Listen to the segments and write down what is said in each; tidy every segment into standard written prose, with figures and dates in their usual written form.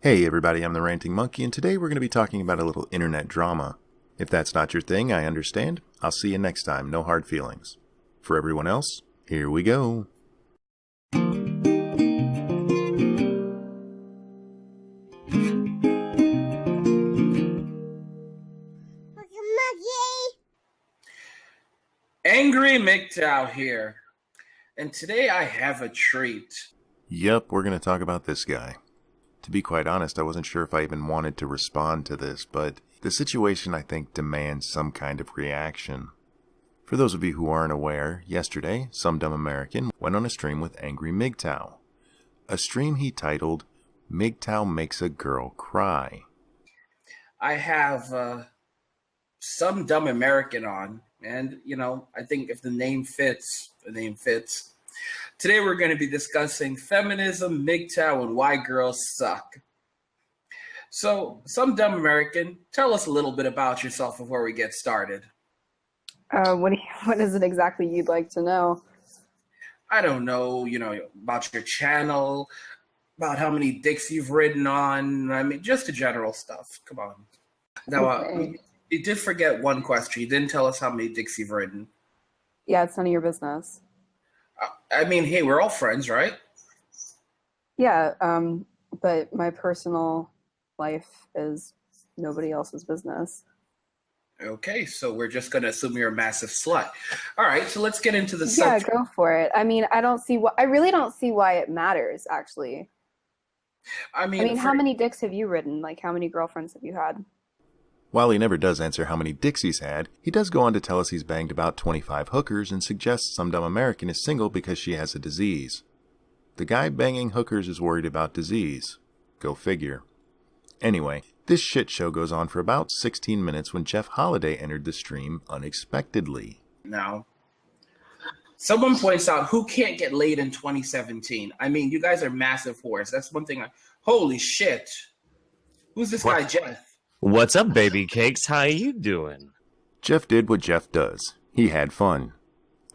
Hey everybody, I'm the Ranting Monkey, and today we're going to be talking about a little internet drama. If that's not your thing, I understand. I'll see you next time, no hard feelings. For everyone else, here we go. Angry MGTOW here, and today I have a treat. Yep, we're going to talk about this guy. To be quite honest, I wasn't sure if I even wanted to respond to this, but the situation, I think, demands some kind of reaction. For those of you who aren't aware, yesterday, some dumb American went on a stream with Angry MGTOW. A stream he titled, MGTOW Makes a Girl Cry. I have some dumb American on, and, I think if the name fits, the name fits. Today we're going to be discussing feminism, MGTOW, and why girls suck. So, some dumb American, tell us a little bit about yourself before we get started. What is it exactly you'd like to know? I don't know, about your channel, about how many dicks you've ridden on. I mean, just the general stuff. Come on. Now, you did forget one question. You didn't tell us how many dicks you've ridden. Yeah, it's none of your business. I mean, hey, we're all friends, right? Yeah, but my personal life is nobody else's business. Okay, so we're just going to assume you're a massive slut. All right, so let's get into the subject. Yeah, go for it. I mean, I really don't see why it matters, actually. I mean, how many dicks have you ridden? Like, how many girlfriends have you had? While he never does answer how many dicks he's had, he does go on to tell us he's banged about 25 hookers and suggests some dumb American is single because she has a disease. The guy banging hookers is worried about disease. Go figure. Anyway, this shit show goes on for about 16 minutes when Jeff Holiday entered the stream unexpectedly. Now, someone points out who can't get laid in 2017. I mean, you guys are massive whores. That's one thing. Holy shit. Who's this guy, Jeff? What's up, baby cakes? How you doing? Jeff did what Jeff does. He had fun.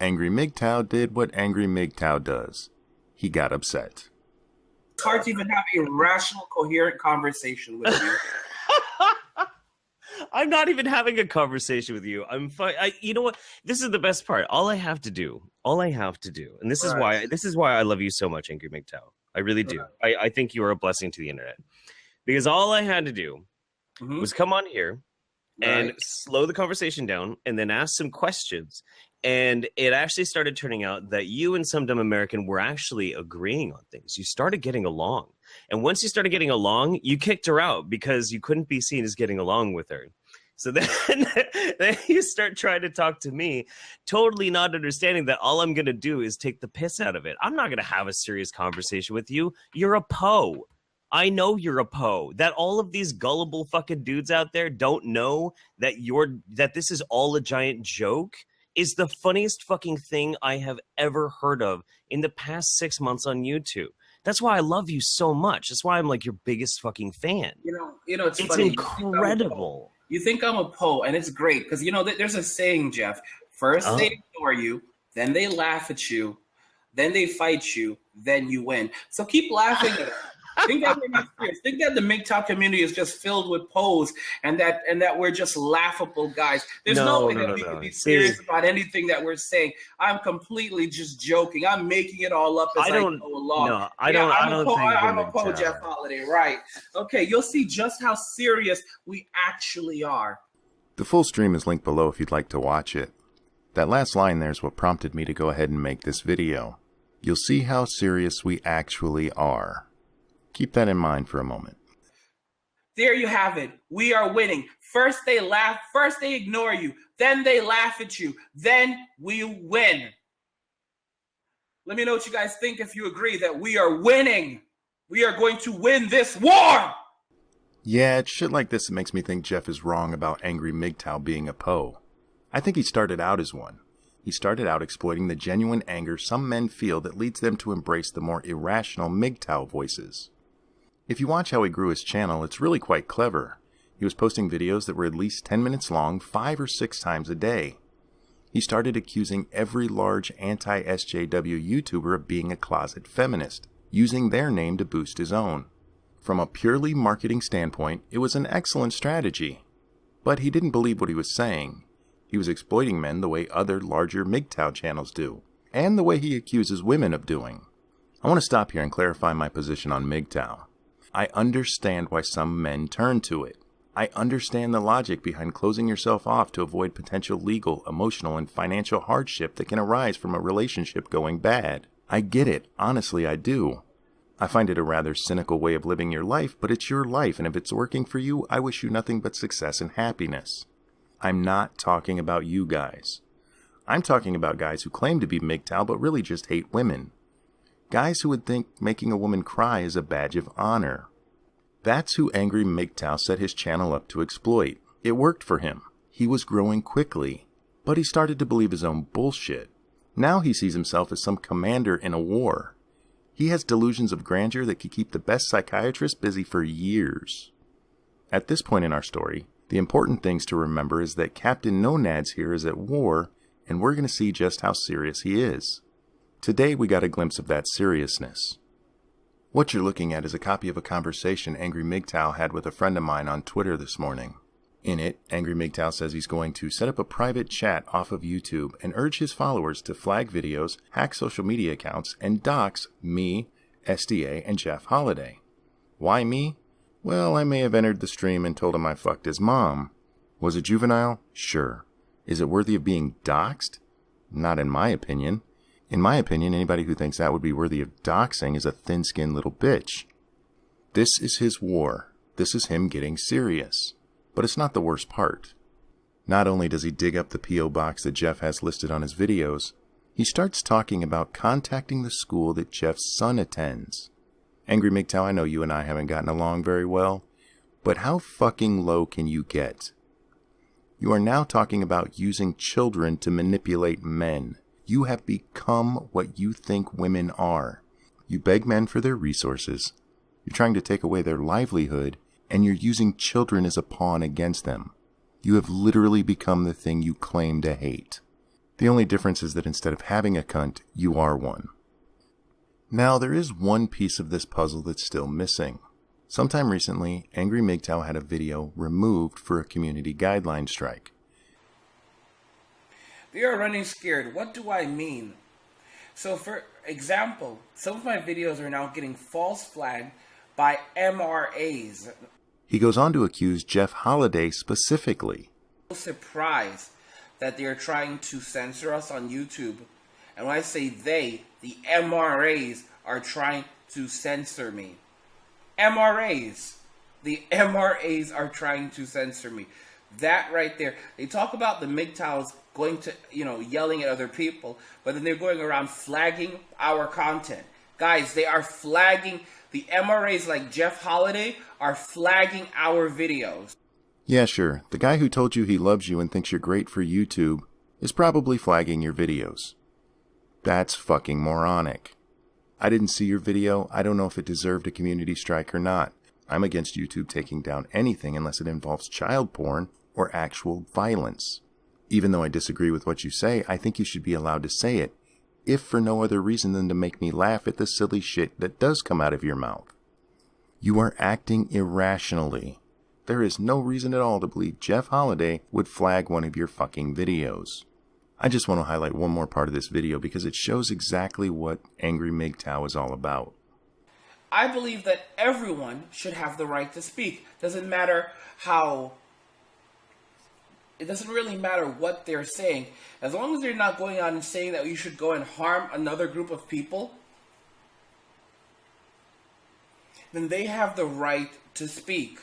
Angry MGTOW did what Angry MGTOW does. He got upset. It's hard to even have a rational, coherent conversation with you. I'm not even having a conversation with you. I'm fine. You know what? This is the best part. All I have to do, and this is why I love you so much, Angry MGTOW. I really do. I think you are a blessing to the internet. Because all I had to do was come on here and slow the conversation down and then ask some questions. And it actually started turning out that you and some dumb American were actually agreeing on things. You started getting along. And once you started getting along, you kicked her out because you couldn't be seen as getting along with her. So then you start trying to talk to me, totally not understanding that all I'm going to do is take the piss out of it. I'm not going to have a serious conversation with you. You're a po. I know you're a po. That all of these gullible fucking dudes out there don't know that this is all a giant joke is the funniest fucking thing I have ever heard of in the past 6 months on YouTube. That's why I love you so much. That's why I'm like your biggest fucking fan. It's funny. Incredible. You think I'm a po, and it's great because there's a saying, Jeff. First they ignore you, then they laugh at you, then they fight you, then you win. So keep laughing at it. Think that we're not serious. Think that the MGTOW community is just filled with pos and that we're just laughable guys. There's no way that we can be serious about anything that we're saying. I'm completely just joking. I'm making it all up as I go along. No, I'm a po, Jeff Holiday, right? Okay, you'll see just how serious we actually are. The full stream is linked below if you'd like to watch it. That last line there is what prompted me to go ahead and make this video. You'll see how serious we actually are. Keep that in mind for a moment. There you have it. We are winning. First they laugh, first they ignore you, then they laugh at you, then we win. Let me know what you guys think if you agree that we are winning. We are going to win this war. Yeah, it's shit like this that makes me think Jeff is wrong about Angry MGTOW being a po. I think he started out as one. He started out exploiting the genuine anger some men feel that leads them to embrace the more irrational MGTOW voices. If you watch how he grew his channel, it's really quite clever. He was posting videos that were at least 10 minutes long 5 or 6 times a day. He started accusing every large anti-SJW YouTuber of being a closet feminist, using their name to boost his own. From a purely marketing standpoint, it was an excellent strategy. But he didn't believe what he was saying. He was exploiting men the way other larger MGTOW channels do, and the way he accuses women of doing. I want to stop here and clarify my position on MGTOW. I understand why some men turn to it. I understand the logic behind closing yourself off to avoid potential legal, emotional, and financial hardship that can arise from a relationship going bad. I get it. Honestly, I do. I find it a rather cynical way of living your life, but it's your life, and if it's working for you, I wish you nothing but success and happiness. I'm not talking about you guys. I'm talking about guys who claim to be MGTOW but really just hate women. Guys who would think making a woman cry is a badge of honor. That's who Angry MGTOW set his channel up to exploit. It worked for him. He was growing quickly, but he started to believe his own bullshit. Now he sees himself as some commander in a war. He has delusions of grandeur that could keep the best psychiatrist busy for years. At this point in our story, the important things to remember is that Captain No Nads here is at war, and we're going to see just how serious he is. Today we got a glimpse of that seriousness. What you're looking at is a copy of a conversation Angry MGTOW had with a friend of mine on Twitter this morning. In it, Angry MGTOW says he's going to set up a private chat off of YouTube and urge his followers to flag videos, hack social media accounts, and dox me, SDA, and Jeff Holiday. Why me? Well, I may have entered the stream and told him I fucked his mom. Was it juvenile? Sure. Is it worthy of being doxed? Not in my opinion. In my opinion, anybody who thinks that would be worthy of doxing is a thin-skinned little bitch. This is his war. This is him getting serious. But it's not the worst part. Not only does he dig up the P.O. box that Jeff has listed on his videos, he starts talking about contacting the school that Jeff's son attends. Angry MGTOW, I know you and I haven't gotten along very well, but how fucking low can you get? You are now talking about using children to manipulate men. You have become what you think women are. You beg men for their resources. You're trying to take away their livelihood, and you're using children as a pawn against them. You have literally become the thing you claim to hate. The only difference is that instead of having a cunt, you are one. Now, there is one piece of this puzzle that's still missing. Sometime recently, Angry MGTOW had a video removed for a community guideline strike. They are running scared. What do I mean? So for example, some of my videos are now getting false flagged by MRAs. He goes on to accuse Jeff Holiday specifically. I'm surprised that they are trying to censor us on YouTube. And when I say they, the MRAs are trying to censor me. MRAs. The MRAs are trying to censor me. That right there. They talk about the MGTOWs going to, yelling at other people, but then they're going around flagging our content. Guys, they are flagging. The MRAs like Jeff Holiday are flagging our videos. Yeah, sure. The guy who told you he loves you and thinks you're great for YouTube is probably flagging your videos. That's fucking moronic. I didn't see your video. I don't know if it deserved a community strike or not. I'm against YouTube taking down anything unless it involves child porn or actual violence. Even though I disagree with what you say, I think you should be allowed to say it, if for no other reason than to make me laugh at the silly shit that does come out of your mouth. You are acting irrationally. There is no reason at all to believe Jeff Holiday would flag one of your fucking videos. I just want to highlight one more part of this video because it shows exactly what Angry MGTOW is all about. I believe that everyone should have the right to speak. Doesn't matter how... It doesn't really matter what they're saying. As long as they're not going out and saying that you should go and harm another group of people, then they have the right to speak.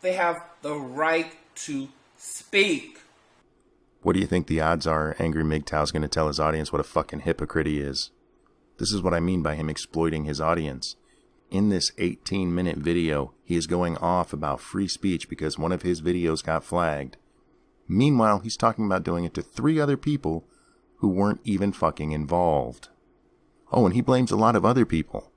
They have the right to speak. What do you think the odds are Angry MGTOW's going to tell his audience what a fucking hypocrite he is? This is what I mean by him exploiting his audience. In this 18-minute video, he is going off about free speech because one of his videos got flagged. Meanwhile, he's talking about doing it to 3 other people who weren't even fucking involved. Oh, and he blames a lot of other people.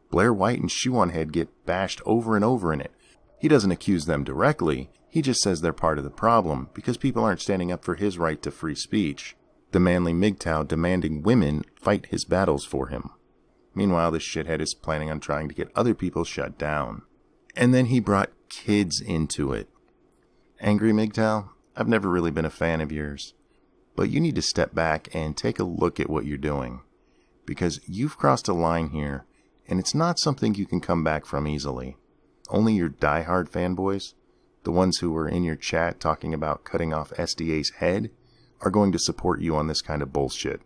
Blair White and Shoe on Head get bashed over and over in it. He doesn't accuse them directly. He just says they're part of the problem because people aren't standing up for his right to free speech. The manly MGTOW demanding women fight his battles for him. Meanwhile, this shithead is planning on trying to get other people shut down. And then he brought kids into it. Angry MGTOW, I've never really been a fan of yours, but you need to step back and take a look at what you're doing, because you've crossed a line here, and it's not something you can come back from easily. Only your diehard fanboys, the ones who were in your chat talking about cutting off SDA's head, are going to support you on this kind of bullshit.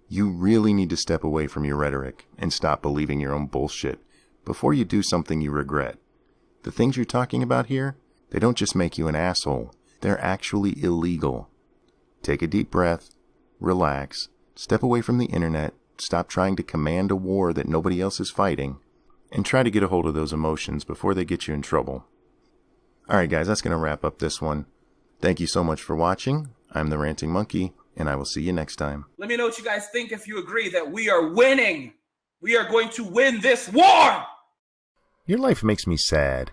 You really need to step away from your rhetoric and stop believing your own bullshit before you do something you regret. The things you're talking about here, they don't just make you an asshole, they're actually illegal. Take a deep breath, relax, step away from the internet, stop trying to command a war that nobody else is fighting, and try to get a hold of those emotions before they get you in trouble. Alright guys, that's going to wrap up this one. Thank you so much for watching. I'm the Ranting Monkey, and I will see you next time. Let me know what you guys think if you agree that we are winning. We are going to win this war! Your life makes me sad.